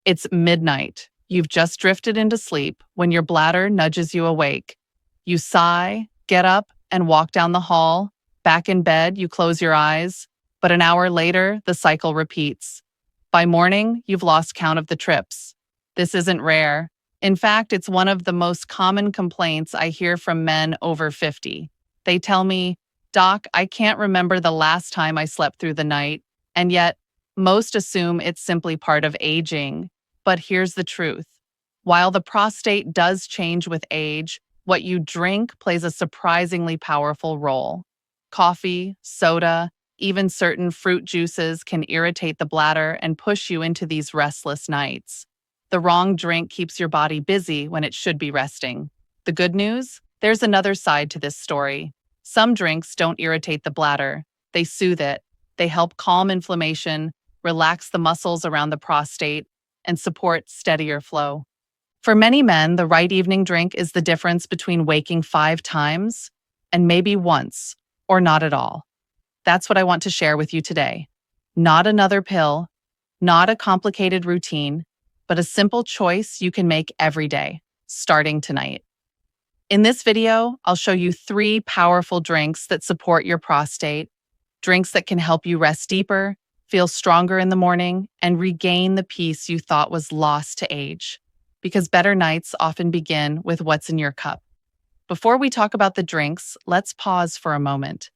It's midnight. You've just drifted into sleep when your bladder nudges you awake. You sigh, get up, and walk down the hall. Back in bed, you close your eyes. But an hour later, the cycle repeats. By morning, you've lost count of the trips. This isn't rare. In fact, it's one of the most common complaints I hear from men over 50. They tell me, "Doc, I can't remember the last time I slept through the night," and yet most assume it's simply part of aging. But here's the truth. While the prostate does change with age, what you drink plays a surprisingly powerful role. Coffee, soda, even certain fruit juices can irritate the bladder and push you into these restless nights. The wrong drink keeps your body busy when it should be resting. The good news? There's another side to this story. Some drinks don't irritate the bladder. They soothe it. They help calm inflammation, relax the muscles around the prostate, and support steadier flow. For many men, the right evening drink is the difference between waking 5 times and maybe once, or not at all. That's what I want to share with you today. Not another pill, not a complicated routine, but a simple choice you can make every day, starting tonight. In this video, I'll show you 3 powerful drinks that support your prostate, drinks that can help you rest deeper, feel stronger in the morning, and regain the peace you thought was lost to age. Because better nights often begin with what's in your cup. Before we talk about the drinks, let's pause for a moment.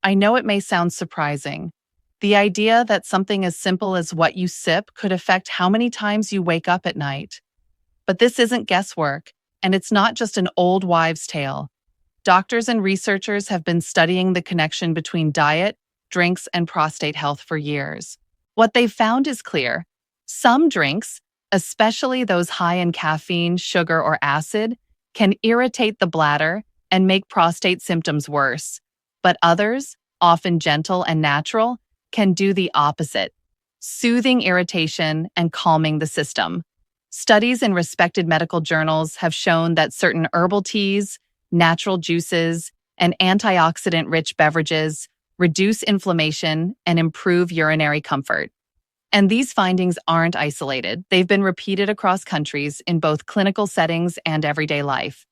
I know it may sound surprising. The idea that something as simple as what you sip could affect how many times you wake up at night. But this isn't guesswork, and it's not just an old wives' tale. Doctors and researchers have been studying the connection between diet, drinks, and prostate health for years. What they've found is clear. Some drinks, especially those high in caffeine, sugar, or acid, can irritate the bladder and make prostate symptoms worse. But others, often gentle and natural, can do the opposite, soothing irritation and calming the system. Studies in respected medical journals have shown that certain herbal teas, natural juices, and antioxidant-rich beverages reduce inflammation and improve urinary comfort. And these findings aren't isolated. They've been repeated across countries in both clinical settings and everyday life.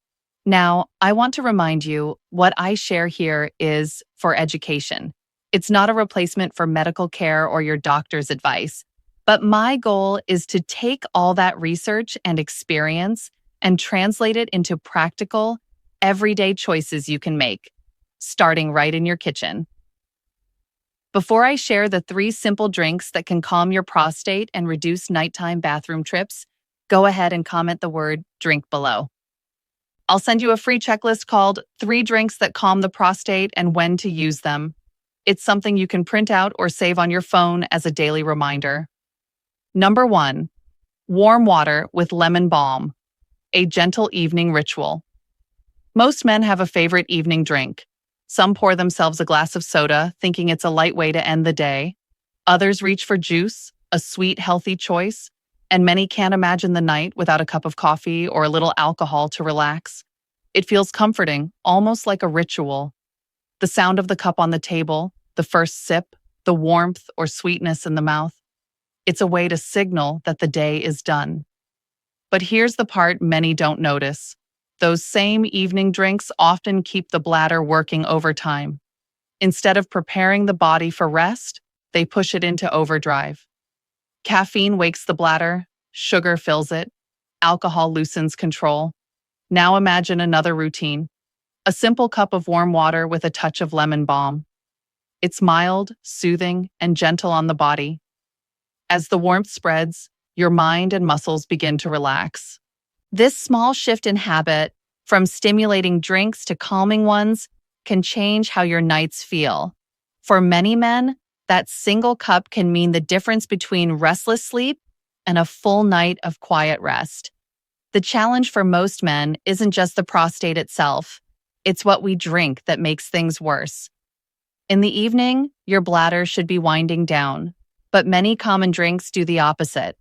Now, I want to remind you, what I share here is for education. It's not a replacement for medical care or your doctor's advice. But my goal is to take all that research and experience and translate it into practical, everyday choices you can make, starting right in your kitchen. Before I share the 3 simple drinks that can calm your prostate and reduce nighttime bathroom trips, go ahead and comment the word drink below. I'll send you a free checklist called 3 Drinks That Calm the Prostate and When to Use Them. It's something you can print out or save on your phone as a daily reminder. Number 1, warm water with lemon balm, a gentle evening ritual. Most men have a favorite evening drink. Some pour themselves a glass of soda, thinking it's a light way to end the day. Others reach for juice, a sweet, healthy choice, and many can't imagine the night without a cup of coffee or a little alcohol to relax. It feels comforting, almost like a ritual. The sound of the cup on the table, the first sip, the warmth or sweetness in the mouth. It's a way to signal that the day is done. But here's the part many don't notice. Those same evening drinks often keep the bladder working overtime. Instead of preparing the body for rest, they push it into overdrive. Caffeine wakes the bladder, sugar fills it, alcohol loosens control. Now imagine another routine. A simple cup of warm water with a touch of lemon balm. It's mild, soothing, and gentle on the body. As the warmth spreads, your mind and muscles begin to relax. This small shift in habit, from stimulating drinks to calming ones, can change how your nights feel. For many men, that single cup can mean the difference between restless sleep and a full night of quiet rest. The challenge for most men isn't just the prostate itself. It's what we drink that makes things worse. In the evening, your bladder should be winding down, but many common drinks do the opposite.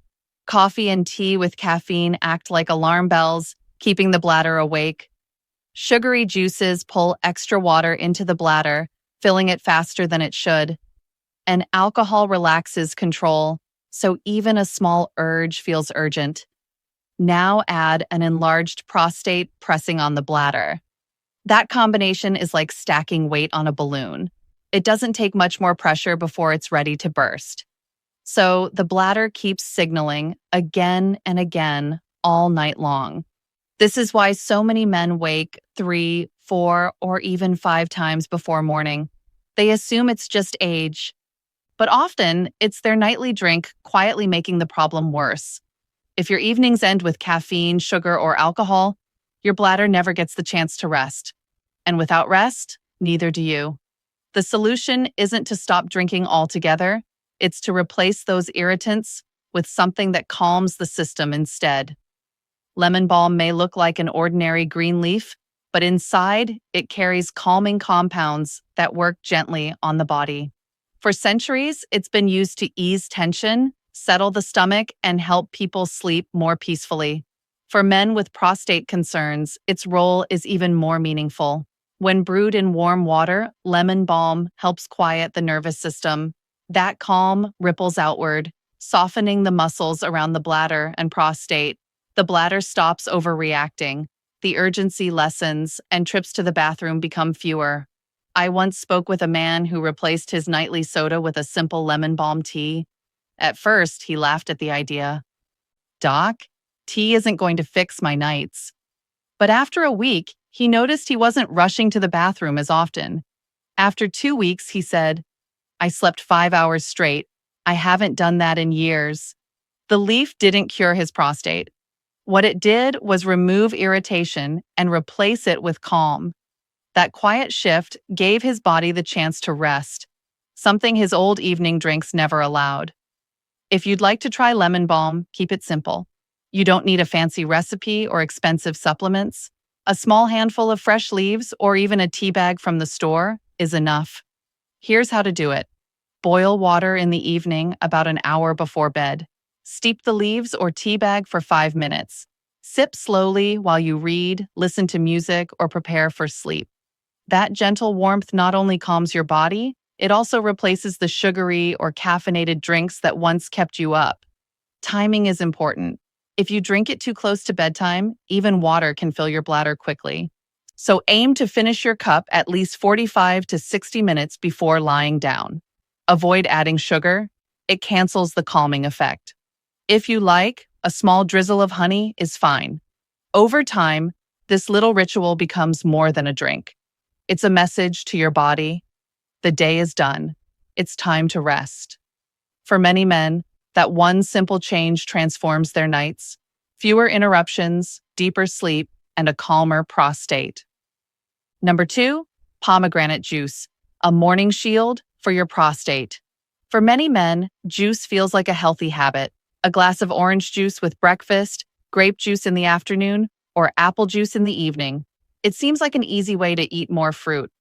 Coffee and tea with caffeine act like alarm bells, keeping the bladder awake. Sugary juices pull extra water into the bladder, filling it faster than it should. And alcohol relaxes control, so even a small urge feels urgent. Now add an enlarged prostate pressing on the bladder. That combination is like stacking weight on a balloon. It doesn't take much more pressure before it's ready to burst. So the bladder keeps signaling again and again all night long. This is why so many men wake 3, 4, or even 5 times before morning. They assume it's just age, but often it's their nightly drink quietly making the problem worse. If your evenings end with caffeine, sugar, or alcohol, your bladder never gets the chance to rest. And without rest, neither do you. The solution isn't to stop drinking altogether, it's to replace those irritants with something that calms the system instead. Lemon balm may look like an ordinary green leaf, but inside, it carries calming compounds that work gently on the body. For centuries, it's been used to ease tension, settle the stomach, and help people sleep more peacefully. For men with prostate concerns, its role is even more meaningful. When brewed in warm water, lemon balm helps quiet the nervous system. That calm ripples outward, softening the muscles around the bladder and prostate. The bladder stops overreacting. The urgency lessens, and trips to the bathroom become fewer. I once spoke with a man who replaced his nightly soda with a simple lemon balm tea. At first, he laughed at the idea. "Doc, tea isn't going to fix my nights." But after a week, he noticed he wasn't rushing to the bathroom as often. After 2 weeks, he said, "I slept 5 hours straight. I haven't done that in years." The leaf didn't cure his prostate. What it did was remove irritation and replace it with calm. That quiet shift gave his body the chance to rest, something his old evening drinks never allowed. If you'd like to try lemon balm, keep it simple. You don't need a fancy recipe or expensive supplements. A small handful of fresh leaves or even a tea bag from the store is enough. Here's how to do it. Boil water in the evening about an hour before bed. Steep the leaves or tea bag for 5 minutes. Sip slowly while you read, listen to music, or prepare for sleep. That gentle warmth not only calms your body, it also replaces the sugary or caffeinated drinks that once kept you up. Timing is important. If you drink it too close to bedtime, even water can fill your bladder quickly. So aim to finish your cup at least 45 to 60 minutes before lying down. Avoid adding sugar. It cancels the calming effect. If you like, a small drizzle of honey is fine. Over time, this little ritual becomes more than a drink. It's a message to your body. The day is done. It's time to rest. For many men, that one simple change transforms their nights. Fewer interruptions, deeper sleep, and a calmer prostate. Number 2, pomegranate juice, a morning shield for your prostate. For many men, juice feels like a healthy habit. A glass of orange juice with breakfast, grape juice in the afternoon, or apple juice in the evening. It seems like an easy way to eat more fruit.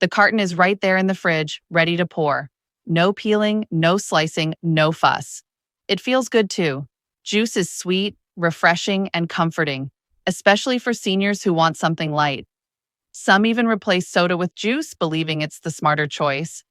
The carton is right there in the fridge, ready to pour. No peeling, no slicing, no fuss. It feels good too. Juice is sweet, refreshing, and comforting, especially for seniors who want something light. Some even replace soda with juice, believing it's the smarter choice.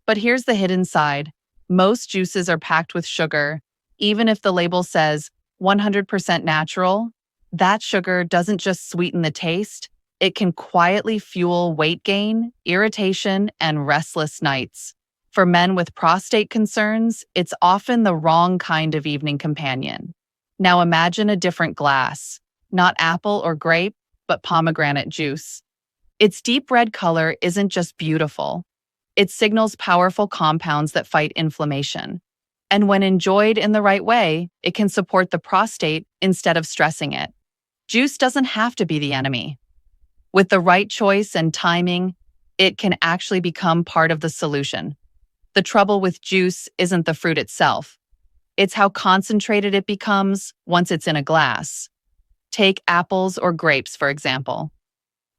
But here's the hidden side. Most juices are packed with sugar. Even if the label says 100% natural, that sugar doesn't just sweeten the taste, it can quietly fuel weight gain, irritation, and restless nights. For men with prostate concerns, it's often the wrong kind of evening companion. Now imagine a different glass, not apple or grape, but pomegranate juice. Its deep red color isn't just beautiful. It signals powerful compounds that fight inflammation. And when enjoyed in the right way, it can support the prostate instead of stressing it. Juice doesn't have to be the enemy. With the right choice and timing, it can actually become part of the solution. The trouble with juice isn't the fruit itself. It's how concentrated it becomes once it's in a glass. Take apples or grapes, for example.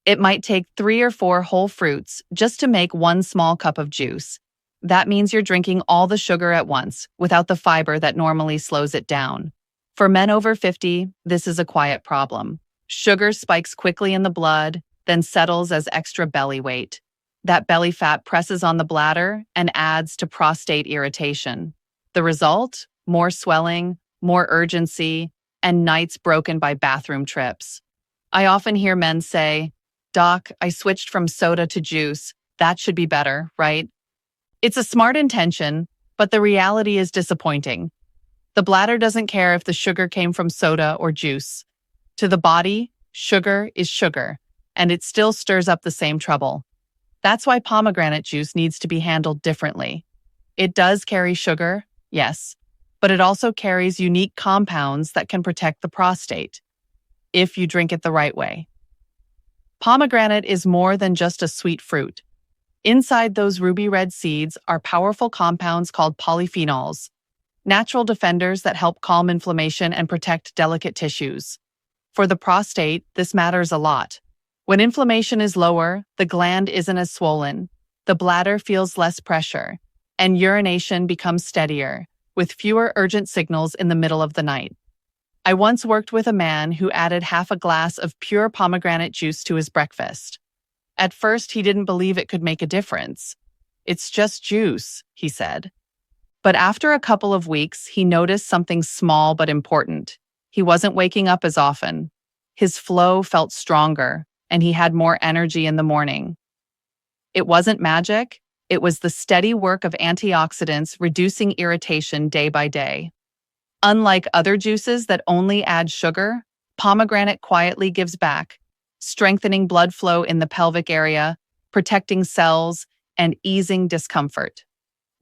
It might take 3 or 4 whole fruits just to make 1 small cup of juice. That means you're drinking all the sugar at once, without the fiber that normally slows it down. For men over 50, this is a quiet problem. Sugar spikes quickly in the blood, then settles as extra belly weight. That belly fat presses on the bladder and adds to prostate irritation. The result? more swelling, more urgency, and nights broken by bathroom trips. I often hear men say, "Doc, I switched from soda to juice. That should be better, right?" It's a smart intention, but the reality is disappointing. The bladder doesn't care if the sugar came from soda or juice. To the body, sugar is sugar, and it still stirs up the same trouble. That's why pomegranate juice needs to be handled differently. It does carry sugar, yes, but it also carries unique compounds that can protect the prostate, if you drink it the right way. Pomegranate is more than just a sweet fruit. Inside those ruby red seeds are powerful compounds called polyphenols, natural defenders that help calm inflammation and protect delicate tissues. For the prostate, this matters a lot. When inflammation is lower, the gland isn't as swollen, the bladder feels less pressure, and urination becomes steadier, with fewer urgent signals in the middle of the night. I once worked with a man who added half a glass of pure pomegranate juice to his breakfast. At first, he didn't believe it could make a difference. "It's just juice," he said. But after a couple of weeks, he noticed something small but important. He wasn't waking up as often. His flow felt stronger, and he had more energy in the morning. It wasn't magic. It was the steady work of antioxidants reducing irritation day by day. Unlike other juices that only add sugar, pomegranate quietly gives back, strengthening blood flow in the pelvic area, protecting cells, and easing discomfort.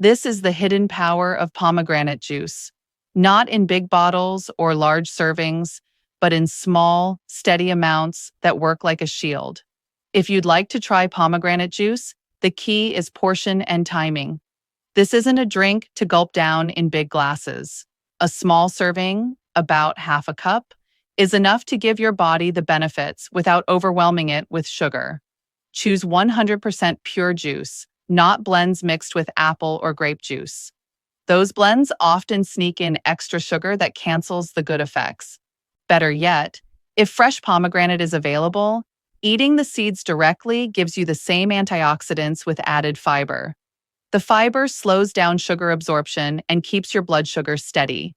This is the hidden power of pomegranate juice, not in big bottles or large servings, but in small, steady amounts that work like a shield. If you'd like to try pomegranate juice, the key is portion and timing. This isn't a drink to gulp down in big glasses. A small serving, about half a cup, is enough to give your body the benefits without overwhelming it with sugar. Choose 100% pure juice, not blends mixed with apple or grape juice. Those blends often sneak in extra sugar that cancels the good effects. Better yet, if fresh pomegranate is available, eating the seeds directly gives you the same antioxidants with added fiber. The fiber slows down sugar absorption and keeps your blood sugar steady.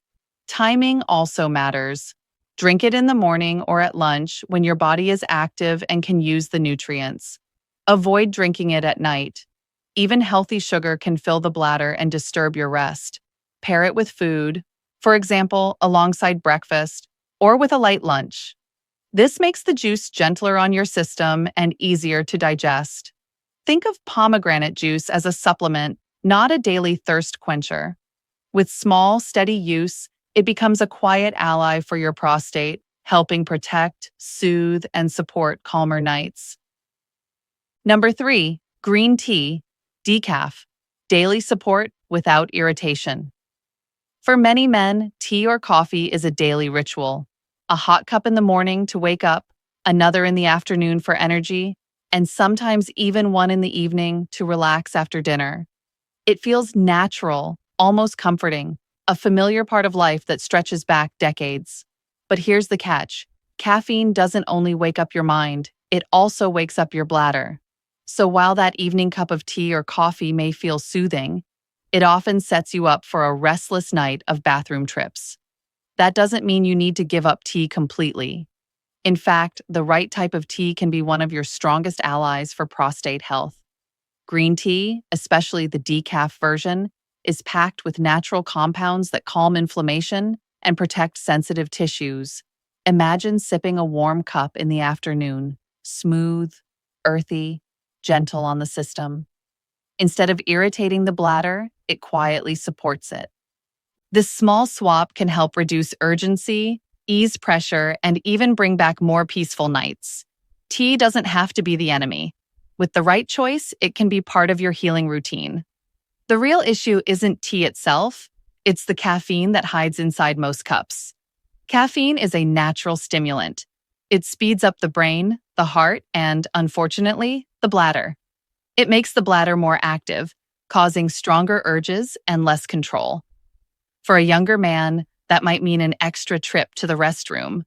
Timing also matters. Drink it in the morning or at lunch when your body is active and can use the nutrients. Avoid drinking it at night. Even healthy sugar can fill the bladder and disturb your rest. Pair it with food, for example, alongside breakfast or with a light lunch. This makes the juice gentler on your system and easier to digest. Think of pomegranate juice as a supplement, not a daily thirst quencher. With small, steady use, it becomes a quiet ally for your prostate, helping protect, soothe, and support calmer nights. Number 3, green tea, decaf, daily support without irritation. For many men, tea or coffee is a daily ritual. A hot cup in the morning to wake up, another in the afternoon for energy, and sometimes even one in the evening to relax after dinner. It feels natural, almost comforting, a familiar part of life that stretches back decades. But here's the catch. Caffeine doesn't only wake up your mind, it also wakes up your bladder. So while that evening cup of tea or coffee may feel soothing, it often sets you up for a restless night of bathroom trips. That doesn't mean you need to give up tea completely. In fact, the right type of tea can be one of your strongest allies for prostate health. Green tea, especially the decaf version, is packed with natural compounds that calm inflammation and protect sensitive tissues. Imagine sipping a warm cup in the afternoon, smooth, earthy, gentle on the system. Instead of irritating the bladder, it quietly supports it. This small swap can help reduce urgency, ease pressure, and even bring back more peaceful nights. Tea doesn't have to be the enemy. With the right choice, it can be part of your healing routine. The real issue isn't tea itself, it's the caffeine that hides inside most cups. Caffeine is a natural stimulant. It speeds up the brain, the heart, and, unfortunately, the bladder. It makes the bladder more active, causing stronger urges and less control. For a younger man, that might mean an extra trip to the restroom.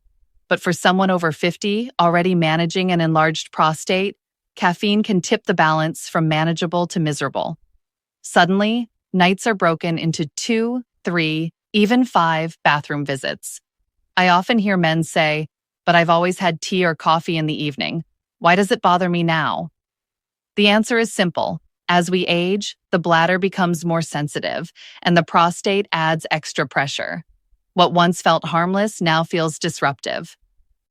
But for someone over 50, already managing an enlarged prostate, caffeine can tip the balance from manageable to miserable. Suddenly, nights are broken into 2, 3, even 5 bathroom visits. I often hear men say, "But I've always had tea or coffee in the evening. Why does it bother me now?" The answer is simple. As we age, the bladder becomes more sensitive, and the prostate adds extra pressure. What once felt harmless now feels disruptive.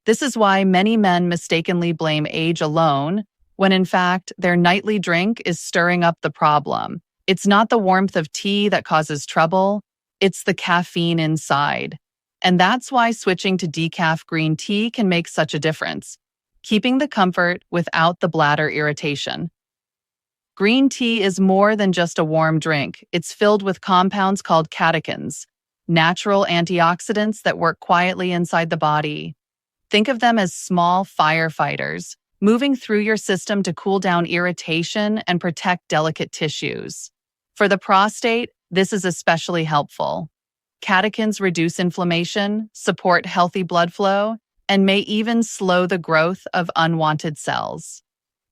This is why many men mistakenly blame age alone, when in fact, their nightly drink is stirring up the problem. It's not the warmth of tea that causes trouble, it's the caffeine inside. And that's why switching to decaf green tea can make such a difference, keeping the comfort without the bladder irritation. Green tea is more than just a warm drink. It's filled with compounds called catechins, natural antioxidants that work quietly inside the body. Think of them as small firefighters, moving through your system to cool down irritation and protect delicate tissues. For the prostate, this is especially helpful. Catechins reduce inflammation, support healthy blood flow, and may even slow the growth of unwanted cells.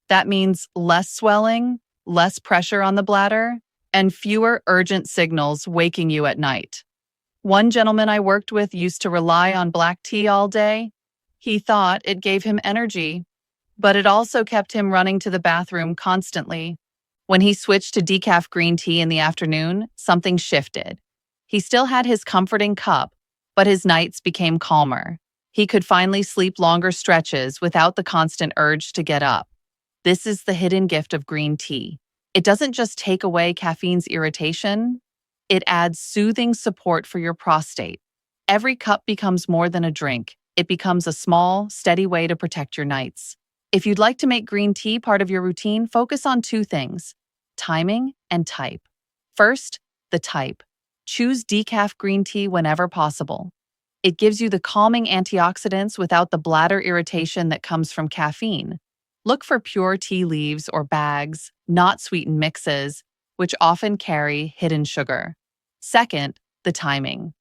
That means less swelling, less pressure on the bladder, and fewer urgent signals waking you at night. One gentleman I worked with used to rely on black tea all day. He thought it gave him energy, but it also kept him running to the bathroom constantly. When he switched to decaf green tea in the afternoon, something shifted. He still had his comforting cup, but his nights became calmer. He could finally sleep longer stretches without the constant urge to get up. This is the hidden gift of green tea. It doesn't just take away caffeine's irritation, it adds soothing support for your prostate. Every cup becomes more than a drink. It becomes a small, steady way to protect your nights. If you'd like to make green tea part of your routine, focus on 2 things: timing and type. First, the type. Choose decaf green tea whenever possible. It gives you the calming antioxidants without the bladder irritation that comes from caffeine. Look for pure tea leaves or bags, not sweetened mixes, which often carry hidden sugar. Second, the timing.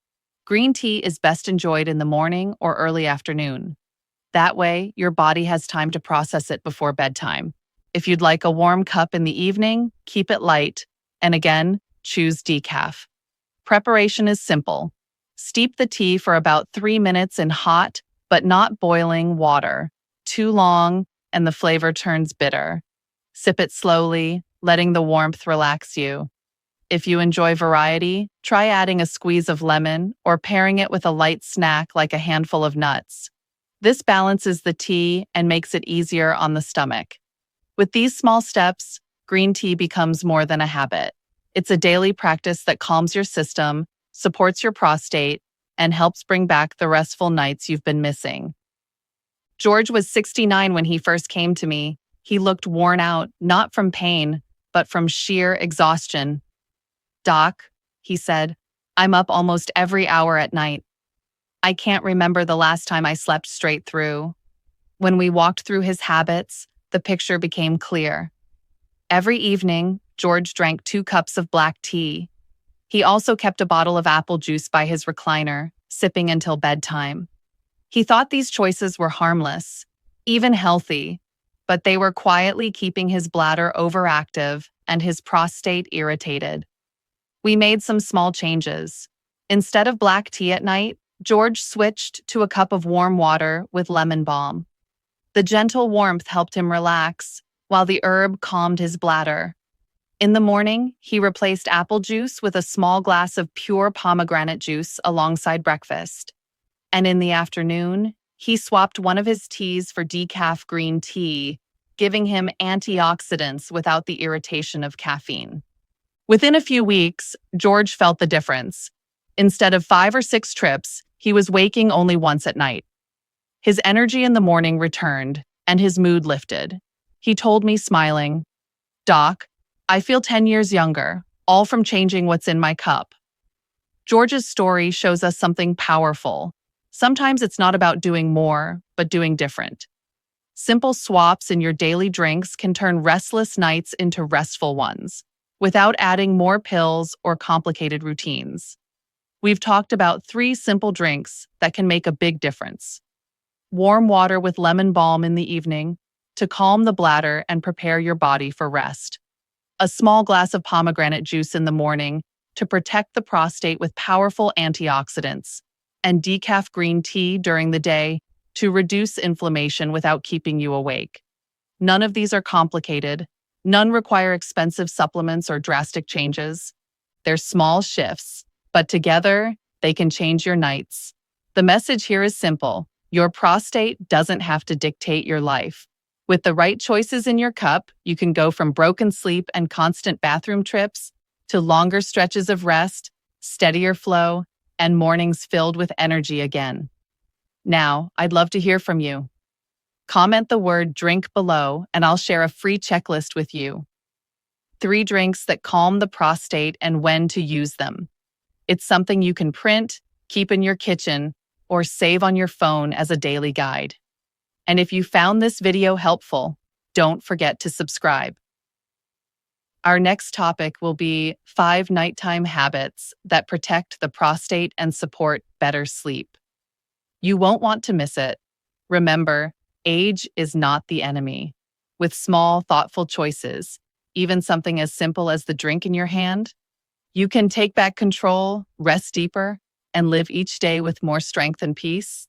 Green tea is best enjoyed in the morning or early afternoon. That way, your body has time to process it before bedtime. If you'd like a warm cup in the evening, keep it light, and again, choose decaf. Preparation is simple. Steep the tea for about 3 minutes in hot, but not boiling water. Too long, and the flavor turns bitter. Sip it slowly, letting the warmth relax you. If you enjoy variety, try adding a squeeze of lemon or pairing it with a light snack like a handful of nuts. This balances the tea and makes it easier on the stomach. With these small steps, green tea becomes more than a habit. It's a daily practice that calms your system, supports your prostate, and helps bring back the restful nights you've been missing. George was 69 when he first came to me. He looked worn out, not from pain, but from sheer exhaustion. "Doc," he said, "I'm up almost every hour at night. I can't remember the last time I slept straight through." When we walked through his habits, the picture became clear. Every evening, George drank 2 cups of black tea. He also kept a bottle of apple juice by his recliner, sipping until bedtime. He thought these choices were harmless, even healthy, but they were quietly keeping his bladder overactive and his prostate irritated. We made some small changes. Instead of black tea at night, George switched to a cup of warm water with lemon balm. The gentle warmth helped him relax, while the herb calmed his bladder. In the morning, he replaced apple juice with a small glass of pure pomegranate juice alongside breakfast. And in the afternoon, he swapped one of his teas for decaf green tea, giving him antioxidants without the irritation of caffeine. Within a few weeks, George felt the difference. Instead of 5 or 6 trips, he was waking only once at night. His energy in the morning returned, and his mood lifted. He told me, smiling, "Doc, I feel 10 years younger, all from changing what's in my cup." George's story shows us something powerful. Sometimes it's not about doing more, but doing different. Simple swaps in your daily drinks can turn restless nights into restful ones, without adding more pills or complicated routines. We've talked about 3 simple drinks that can make a big difference. Warm water with lemon balm in the evening to calm the bladder and prepare your body for rest. A small glass of pomegranate juice in the morning to protect the prostate with powerful antioxidants, and decaf green tea during the day to reduce inflammation without keeping you awake. None of these are complicated. None require expensive supplements or drastic changes. They're small shifts, but together, they can change your nights. The message here is simple. Your prostate doesn't have to dictate your life. With the right choices in your cup, you can go from broken sleep and constant bathroom trips to longer stretches of rest, steadier flow, and mornings filled with energy again. Now, I'd love to hear from you. Comment the word drink below, and I'll share a free checklist with you. 3 drinks that calm the prostate and when to use them. It's something you can print, keep in your kitchen, or save on your phone as a daily guide. And if you found this video helpful, don't forget to subscribe. Our next topic will be 5 nighttime habits that protect the prostate and support better sleep. You won't want to miss it. Remember, age is not the enemy. With small, thoughtful choices, even something as simple as the drink in your hand, you can take back control, rest deeper, and live each day with more strength and peace.